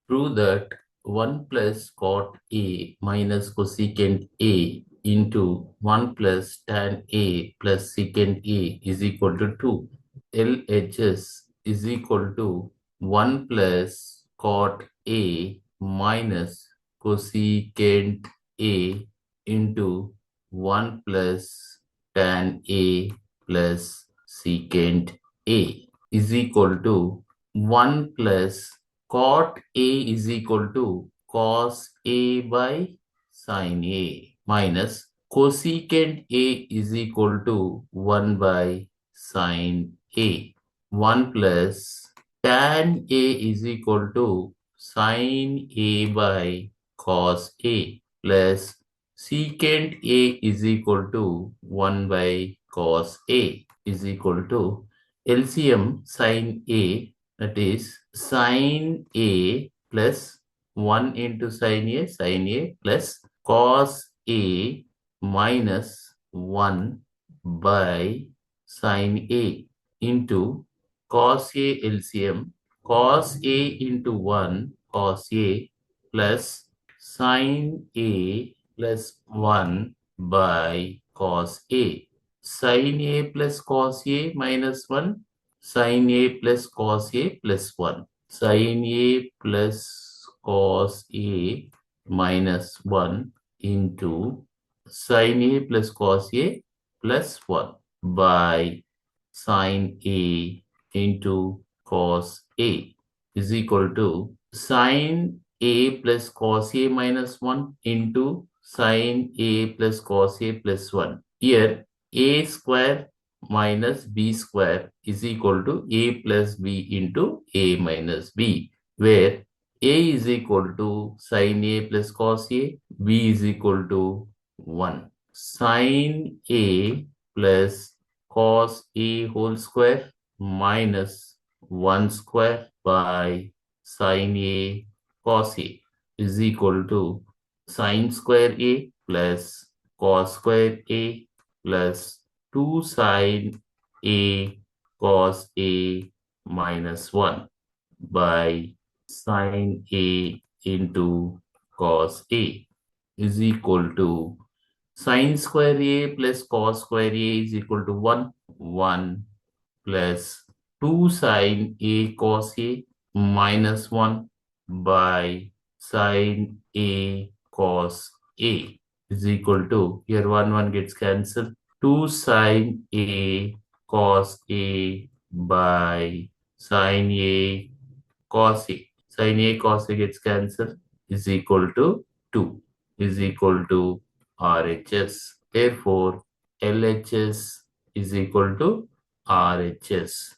Prove that 1 plus cot A minus cosecant A into 1 plus tan A plus secant A is equal to 2. LHS is equal to 1 plus cot A minus cosecant A into 1 plus tan A plus secant A is equal to 1 plus cot A is equal to cos A by sin A minus cosecant A is equal to 1 by sin A. 1 plus tan A is equal to sin A by cos A plus secant A is equal to 1 by cos A is equal to LCM sin A, that is sin A plus 1 into sin A plus cos A minus 1 by sin A into cos A LCM, cos A into 1 cos A plus sin A plus 1 by cos A. Sin A plus cos A minus 1, sin A plus cos A plus 1. Sin A plus cos A minus 1 into sin A plus cos A plus 1 by sin A into cos A is equal to sin A plus cos A minus 1 into sin A plus cos A plus 1. Here A square minus B square is equal to A plus B into A minus B, where A is equal to sin A plus cos A, B is equal to 1. Sin A plus cos A whole square minus 1 square by sin A cos A is equal to sin square A plus cos square A plus 2 sin A cos A minus 1 by sin A into cos A is equal to sin square A plus cos square A is equal to 1 plus 2 sin A cos A minus 1 by sin A cos A is equal to, here 1 gets cancelled, 2 sin A cos A by sin A cos A. Sin A cos A gets cancelled is equal to 2 is equal to RHS. Therefore, LHS is equal to RHS.